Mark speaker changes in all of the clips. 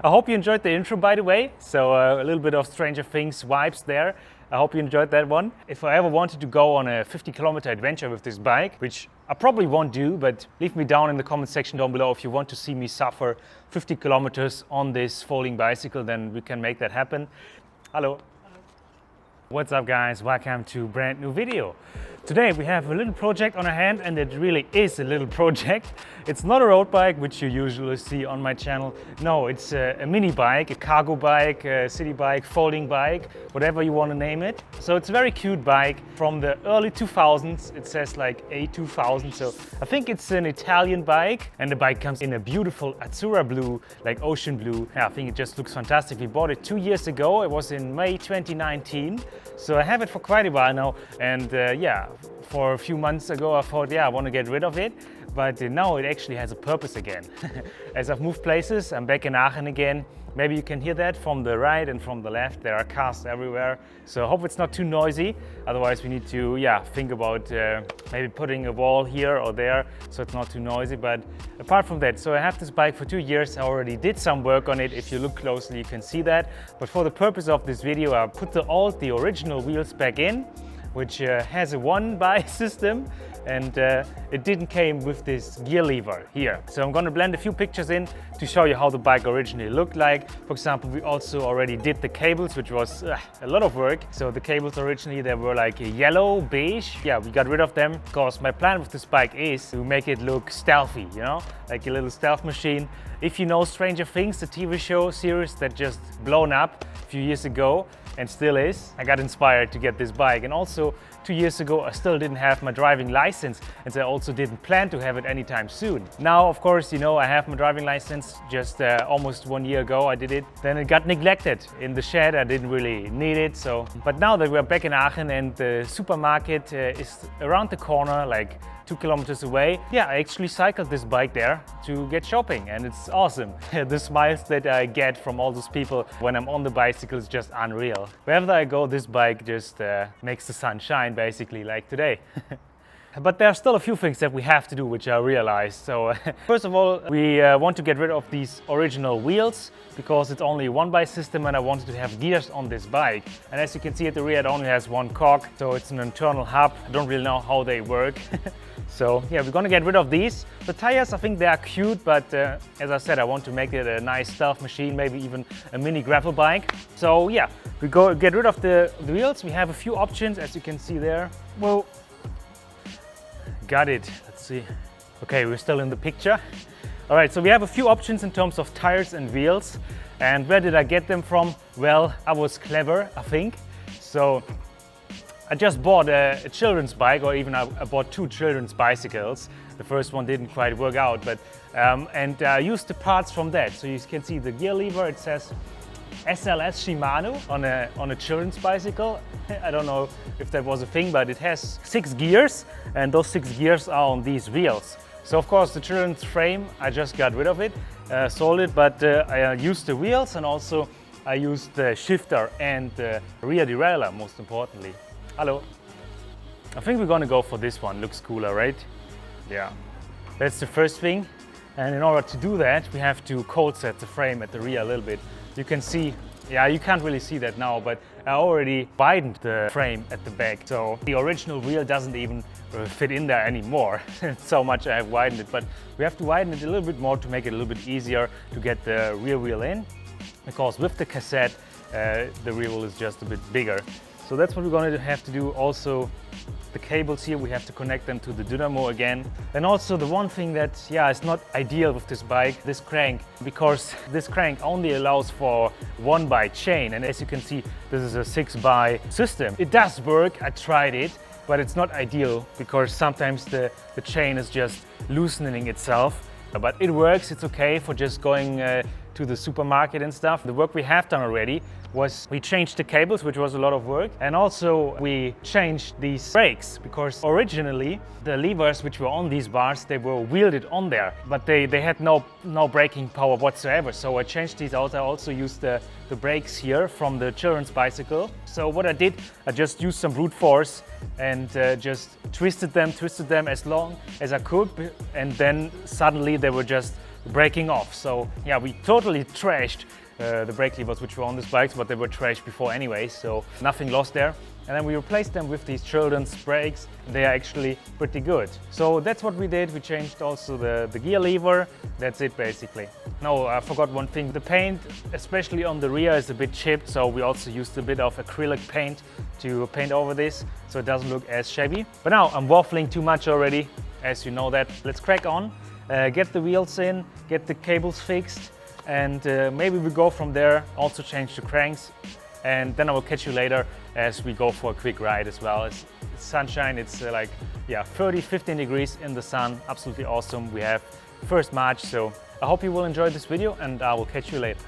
Speaker 1: I hope you enjoyed the intro, by the way. So a little bit of Stranger Things vibes there. I hope you enjoyed that one. If I ever wanted to go on a 50-kilometer adventure with this bike, which I probably won't do, but leave me down in the comment section down below if you want to see me suffer 50 kilometers on this folding bicycle, then we can make that happen. Hello. What's up, guys? Welcome to a brand new video. Today we have a little project on our hand, and it really is a little project. It's not a road bike, which you usually see on my channel. No, it's a mini bike, a cargo bike, a city bike, folding bike, whatever you want to name it. So it's a very cute bike from the early 2000s. It says like A2000, so I think it's an Italian bike, and the bike comes in a beautiful Azzurra blue, like ocean blue. Yeah, I think it just looks fantastic. We bought it 2 years ago. It was in May 2019. So I have it for quite a while now, and yeah, for a few months ago I thought, yeah, I want to get rid of it, but now it actually has a purpose again. As I've moved places, I'm back in Aachen again. Maybe you can hear that from the right and from the left. There are cars everywhere, so I hope it's not too noisy. Otherwise we need to, yeah, think about maybe putting a wall here or there so it's not too noisy. But apart from that, so I have this bike for 2 years. I already did some work on it. If you look closely you can see that. But for the purpose of this video I put the original wheels back in, which has a one-by system, and it didn't came with this gear lever here. So I'm gonna blend a few pictures in to show you how the bike originally looked like. For example, we also already did the cables, which was a lot of work. So the cables originally, they were like a yellow, beige. Yeah, we got rid of them because my plan with this bike is to make it look stealthy, you know, like a little stealth machine. If you know Stranger Things, the TV show series that just blown up a few years ago, and still is, I got inspired to get this bike. And also 2 years ago I still didn't have my driving license, and so I also didn't plan to have it anytime soon. Now of course, you know, I have my driving license. Just almost 1 year ago I did it. Then it got neglected in the shed. I didn't really need it. So, but now that we're back in Aachen and the supermarket is around the corner, like 2 kilometers away, yeah, I actually cycled this bike there to get shopping, and it's awesome. The smiles that I get from all those people when I'm on the bicycle is just unreal. Wherever I go, this bike just makes the sun shine, basically, like today. But there are still a few things that we have to do, which I realized. So first of all, we want to get rid of these original wheels because it's only a one-by system, and I wanted to have gears on this bike. And as you can see at the rear, it only has one cog, so it's an internal hub. I don't really know how they work. So yeah, we're gonna get rid of these. The tires, I think they are cute, but as I said, I want to make it a nice stealth machine, maybe even a mini gravel bike. So yeah, we go get rid of the wheels. We have a few options, as you can see there. Well, got it. Let's see. Okay, we're still in the picture. All right, so we have a few options in terms of tires and wheels. And where did I get them from? Well, I was clever, I think. So I just bought a children's bike, or even I bought 2 children's bicycles. The first one didn't quite work out, but and I used the parts from that. So you can see the gear lever. It says SLS Shimano on a children's bicycle. I don't know if that was a thing, but it has 6 gears, and those 6 gears are on these wheels. So of course the children's frame, I just got rid of it, sold it, but I used the wheels, and also I used the shifter and the rear derailleur, most importantly. Hello. I think we're gonna go for this one. Looks cooler, right? Yeah. That's the first thing. And in order to do that, we have to cold set the frame at the rear a little bit. You can see, yeah, you can't really see that now, but I already widened the frame at the back. So the original wheel doesn't even fit in there anymore. So much I have widened it, but we have to widen it a little bit more to make it a little bit easier to get the rear wheel in, because with the cassette, the rear wheel is just a bit bigger. So that's what we're going to have to do. Also, the cables here, we have to connect them to the dynamo again. And also the one thing that, yeah, is not ideal with this bike, this crank, because this crank only allows for 1-by chain. And as you can see, this is a 6-by system. It does work, I tried it, but it's not ideal because sometimes the chain is just loosening itself. But it works, it's okay for just going to the supermarket and stuff. The work we have done already was we changed the cables, which was a lot of work, and also we changed these brakes, because originally the levers which were on these bars, they were wielded on there, but they had no braking power whatsoever. So I changed these out. I also used the brakes here from the children's bicycle. So what I did, I just used some brute force and just twisted them as long as I could, and then suddenly they were just breaking off. So yeah, we totally trashed the brake levers which were on these bikes, but they were trashed before anyway, so nothing lost there. And then we replaced them with these children's brakes. They are actually pretty good. So that's what we did. We changed also the gear lever. That's it basically. No, I forgot one thing. The paint, especially on the rear, is a bit chipped, so we also used a bit of acrylic paint to paint over this, so it doesn't look as shabby. But now I'm waffling too much already, as you know that. Let's crack on, get the wheels in, get the cables fixed, and maybe we go from there, also change the cranks, and then I will catch you later as we go for a quick ride as well. It's sunshine, it's 30-15 degrees in the sun, absolutely awesome. We have 1st March, so I hope you will enjoy this video, and I will catch you later.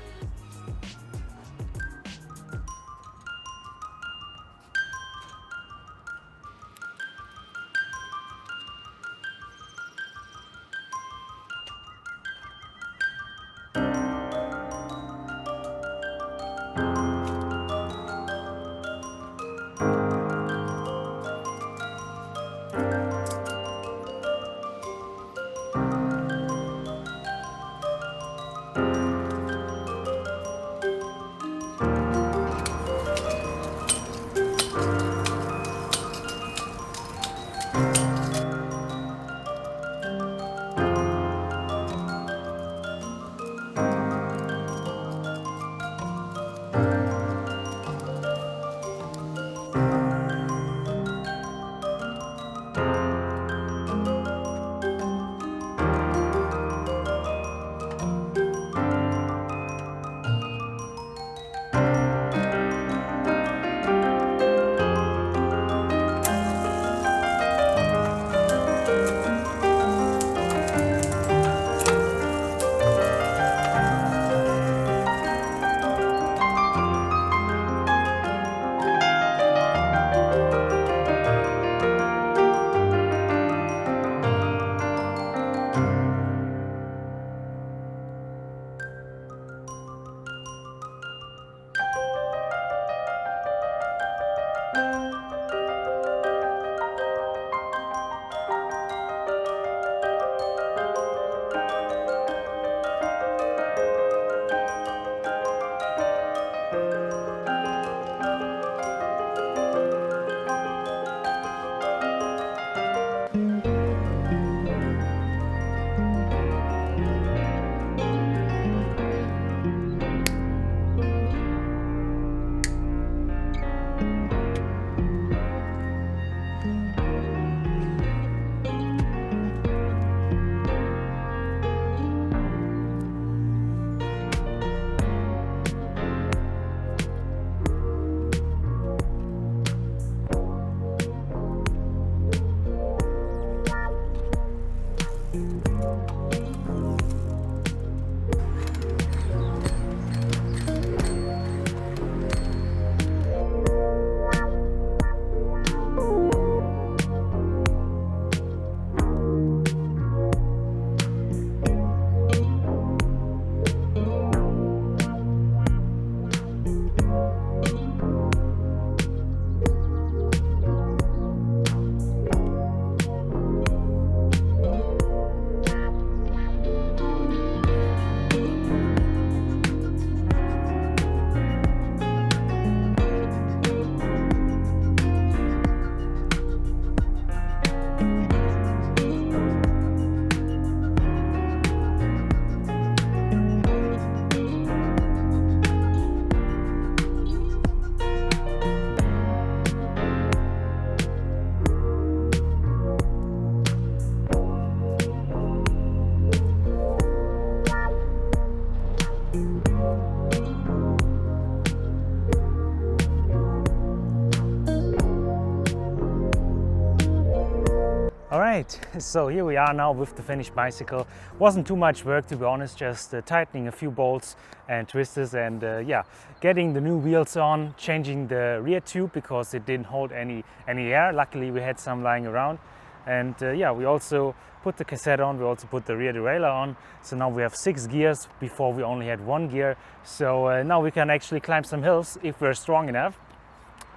Speaker 1: Right, so here we are now with the finished bicycle. Wasn't too much work, to be honest, just tightening a few bolts and twisters and yeah, getting the new wheels on, changing the rear tube because it didn't hold any air. Luckily we had some lying around, and yeah, we also put the cassette on, we also put the rear derailleur on, so now we have 6 gears. Before we only had 1 gear, so now we can actually climb some hills if we're strong enough.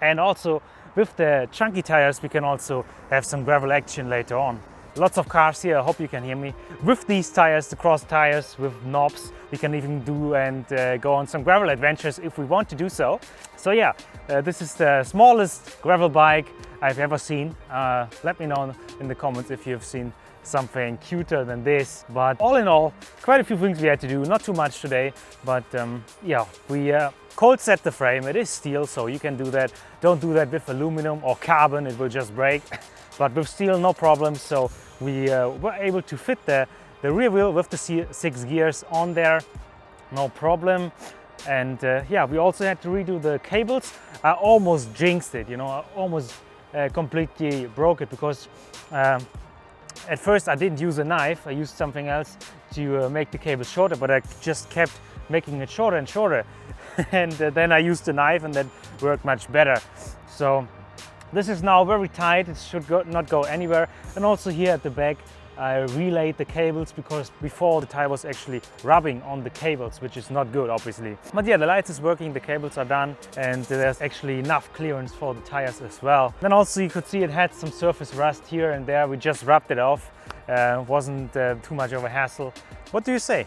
Speaker 1: And also with the chunky tires we can also have some gravel action later on. Lots of cars here, I hope you can hear me. With these tires, the cross tires with knobs, we can even do and go on some gravel adventures if we want to do so. So yeah, this is the smallest gravel bike I've ever seen. Let me know in the comments if you've seen something cuter than this. But all in all, quite a few things we had to do, not too much today, but yeah, we cold set the frame. It is steel, so you can do that. Don't do that with aluminum or carbon, it will just break. But with steel, no problem. So we were able to fit the rear wheel with the 6 gears on there, no problem. And yeah, we also had to redo the cables. I almost jinxed it, you know, I almost completely broke it because at first I didn't use a knife, I used something else to make the cable shorter, but I just kept making it shorter and shorter. And then I used the knife and that worked much better. So this is now very tight, it should not go anywhere. And also here at the back I relayed the cables because before the tire was actually rubbing on the cables, which is not good obviously. But yeah, the lights is working, the cables are done, and there's actually enough clearance for the tires as well. Then also you could see it had some surface rust here and there, we just rubbed it off. Wasn't too much of a hassle. What do you say?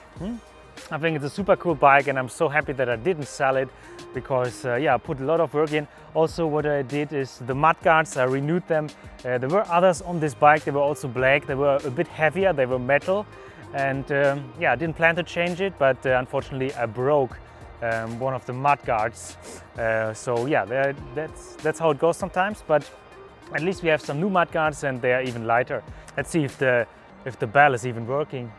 Speaker 1: I think it's a super cool bike and I'm so happy that I didn't sell it because yeah, I put a lot of work in. Also what I did is the mud guards, I renewed them. There were others on this bike, they were also black, they were a bit heavier, they were metal, and yeah, I didn't plan to change it, but unfortunately I broke one of the mud guards. So yeah, that's how it goes sometimes, but at least we have some new mud guards and they are even lighter. Let's see if the bell is even working.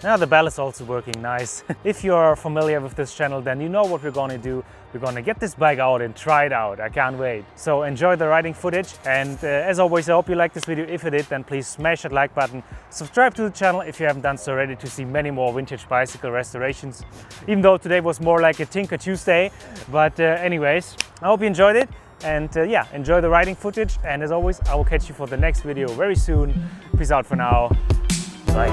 Speaker 1: Now the bell is also working nice. If you're familiar with this channel, then you know what we're gonna do. We're gonna get this bike out and try it out. I can't wait. So enjoy the riding footage, and as always, I hope you liked this video. If you did, then please smash that like button. Subscribe to the channel if you haven't done so already to see many more vintage bicycle restorations. Even though today was more like a Tinker Tuesday. But anyways, I hope you enjoyed it. And yeah, enjoy the riding footage. And as always, I will catch you for the next video very soon. Peace out for now. Bye.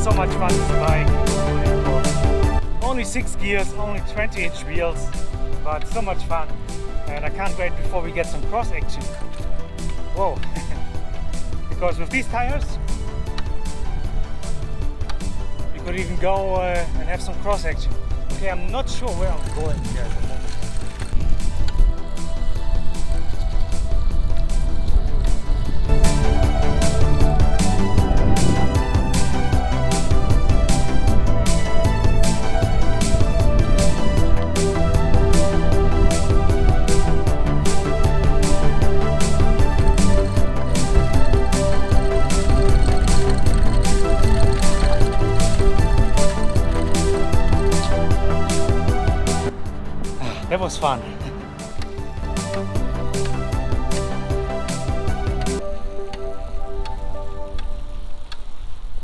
Speaker 1: So much fun with the bike. Only 6 gears, only 20-inch wheels, but so much fun. And I can't wait before we get some cross action. Whoa! Because with these tires, we could even go and have some cross action. Okay, I'm not sure where I'm going here at the moment. That was fun.